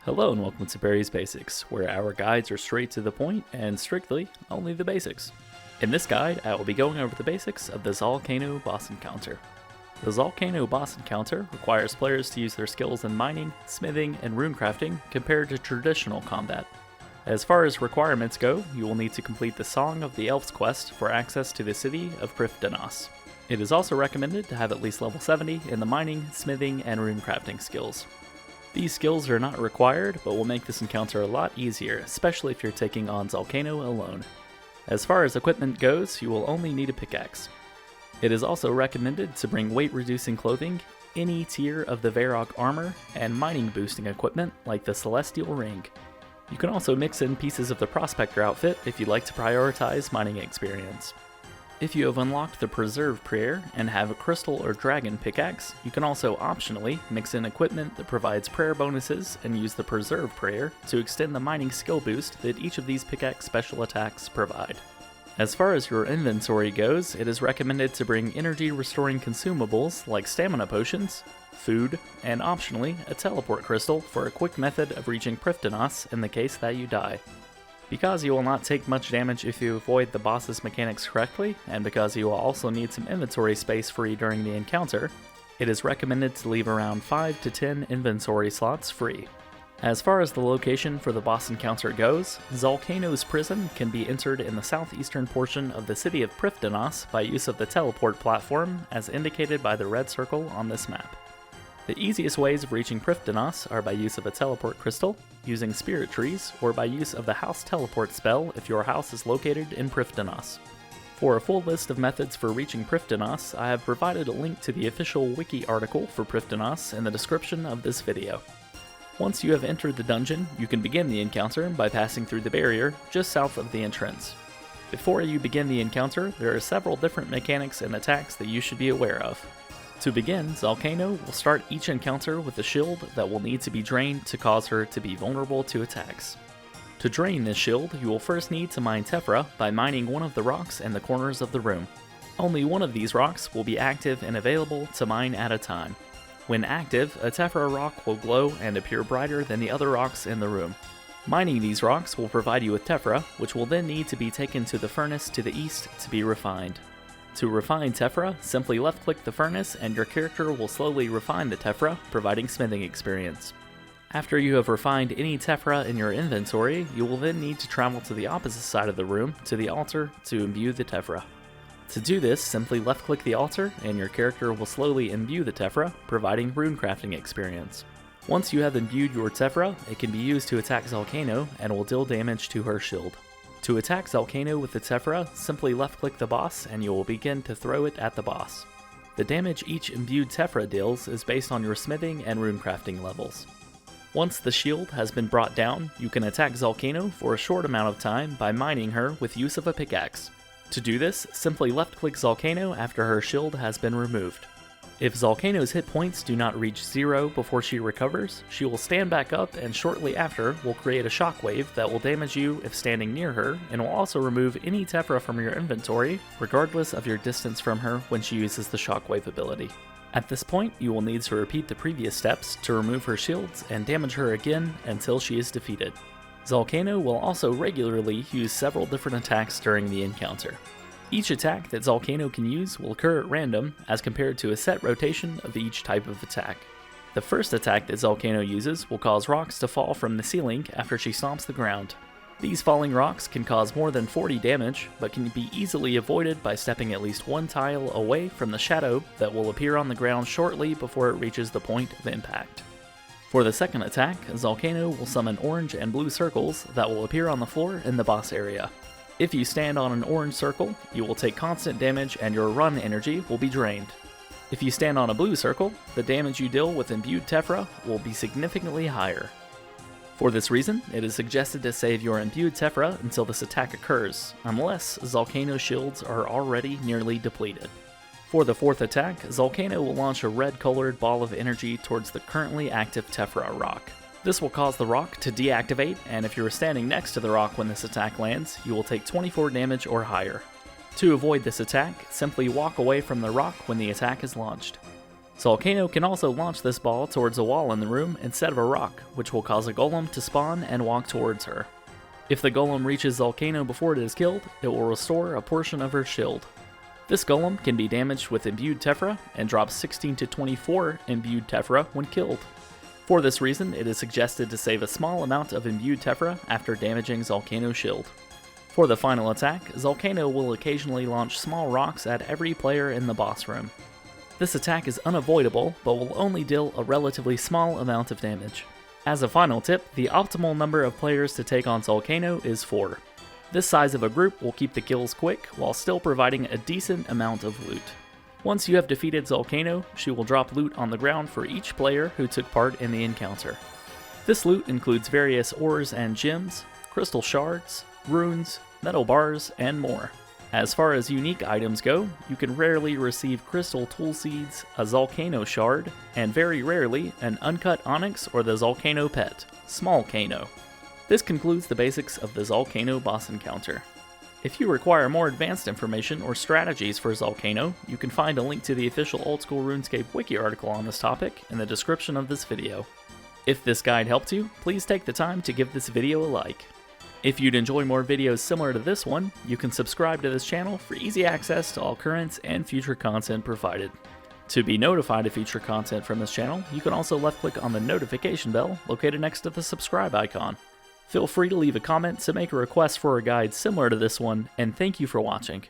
Hello and welcome to Barry's Basics, where our guides are straight to the point and strictly only the basics. In this guide, I will be going over the basics of the Zalcano boss encounter. The Zalcano boss encounter requires players to use their skills in mining, smithing, and runecrafting compared to traditional combat. As far as requirements go, you will need to complete the Song of the Elves quest for access to the city of Prifddinas. It is also recommended to have at least level 70 in the mining, smithing, and runecrafting skills. These skills are not required, but will make this encounter a lot easier, especially if you're taking on Zalcano alone. As far as equipment goes, you will only need a pickaxe. It is also recommended to bring weight-reducing clothing, any tier of the Varrock armor, and mining-boosting equipment like the Celestial Ring. You can also mix in pieces of the Prospector outfit if you'd like to prioritize mining experience. If you have unlocked the Preserve Prayer and have a Crystal or Dragon pickaxe, you can also optionally mix in equipment that provides prayer bonuses and use the Preserve Prayer to extend the mining skill boost that each of these pickaxe special attacks provide. As far as your inventory goes, it is recommended to bring energy restoring consumables like stamina potions, food, and optionally a teleport crystal for a quick method of reaching Prifddinas in the case that you die. Because you will not take much damage if you avoid the boss's mechanics correctly, and because you will also need some inventory space free during the encounter, it is recommended to leave around 5 to 10 inventory slots free. As far as the location for the boss encounter goes, Zalcano's prison can be entered in the southeastern portion of the city of Prifddinas by use of the teleport platform as indicated by the red circle on this map. The easiest ways of reaching Prifddinas are by use of a teleport crystal, using spirit trees, or by use of the house teleport spell if your house is located in Prifddinas. For a full list of methods for reaching Prifddinas, I have provided a link to the official wiki article for Prifddinas in the description of this video. Once you have entered the dungeon, you can begin the encounter by passing through the barrier just south of the entrance. Before you begin the encounter, there are several different mechanics and attacks that you should be aware of. To begin, Zalcano will start each encounter with a shield that will need to be drained to cause her to be vulnerable to attacks. To drain this shield, you will first need to mine Tephra by mining one of the rocks in the corners of the room. Only one of these rocks will be active and available to mine at a time. When active, a Tephra rock will glow and appear brighter than the other rocks in the room. Mining these rocks will provide you with Tephra, which will then need to be taken to the furnace to the east to be refined. To refine Tephra, simply left-click the furnace and your character will slowly refine the Tephra, providing smithing experience. After you have refined any Tephra in your inventory, you will then need to travel to the opposite side of the room to the altar to imbue the Tephra. To do this, simply left-click the altar and your character will slowly imbue the Tephra, providing runecrafting experience. Once you have imbued your Tephra, it can be used to attack Zalcano and will deal damage to her shield. To attack Zalcano with the Tephra, simply left-click the boss and you will begin to throw it at the boss. The damage each imbued Tephra deals is based on your smithing and runecrafting levels. Once the shield has been brought down, you can attack Zalcano for a short amount of time by mining her with use of a pickaxe. To do this, simply left-click Zalcano after her shield has been removed. If Zalcano's hit points do not reach 0 before she recovers, she will stand back up and shortly after will create a shockwave that will damage you if standing near her and will also remove any Tephra from your inventory regardless of your distance from her when she uses the shockwave ability. At this point, you will need to repeat the previous steps to remove her shields and damage her again until she is defeated. Zalcano will also regularly use several different attacks during the encounter. Each attack that Zalcano can use will occur at random as compared to a set rotation of each type of attack. The first attack that Zalcano uses will cause rocks to fall from the ceiling after she stomps the ground. These falling rocks can cause more than 40 damage, but can be easily avoided by stepping at least one tile away from the shadow that will appear on the ground shortly before it reaches the point of impact. For the second attack, Zalcano will summon orange and blue circles that will appear on the floor in the boss area. If you stand on an orange circle, you will take constant damage and your run energy will be drained. If you stand on a blue circle, the damage you deal with imbued Tephra will be significantly higher. For this reason, it is suggested to save your imbued Tephra until this attack occurs, unless Zalcano's shields are already nearly depleted. For the fourth attack, Zalcano will launch a red-colored ball of energy towards the currently active Tephra rock. This will cause the rock to deactivate, and if you are standing next to the rock when this attack lands, you will take 24 damage or higher. To avoid this attack, simply walk away from the rock when the attack is launched. Zalcano can also launch this ball towards a wall in the room instead of a rock, which will cause a golem to spawn and walk towards her. If the golem reaches Zalcano before it is killed, it will restore a portion of her shield. This golem can be damaged with Imbued Tephra and drops 16 to 24 Imbued Tephra when killed. For this reason, it is suggested to save a small amount of Imbued Tephra after damaging Zalcano's shield. For the final attack, Zalcano will occasionally launch small rocks at every player in the boss room. This attack is unavoidable, but will only deal a relatively small amount of damage. As a final tip, the optimal number of players to take on Zalcano is 4. This size of a group will keep the kills quick, while still providing a decent amount of loot. Once you have defeated Zalcano, she will drop loot on the ground for each player who took part in the encounter. This loot includes various ores and gems, crystal shards, runes, metal bars, and more. As far as unique items go, you can rarely receive crystal tool seeds, a Zalcano shard, and very rarely an uncut onyx or the Zalcano pet, Small Cano. This concludes the basics of the Zalcano boss encounter. If you require more advanced information or strategies for Zalcano, you can find a link to the official Old School RuneScape wiki article on this topic in the description of this video. If this guide helped you, please take the time to give this video a like. If you'd enjoy more videos similar to this one, you can subscribe to this channel for easy access to all current and future content provided. To be notified of future content from this channel, you can also left-click on the notification bell located next to the subscribe icon. Feel free to leave a comment to make a request for a guide similar to this one, and thank you for watching.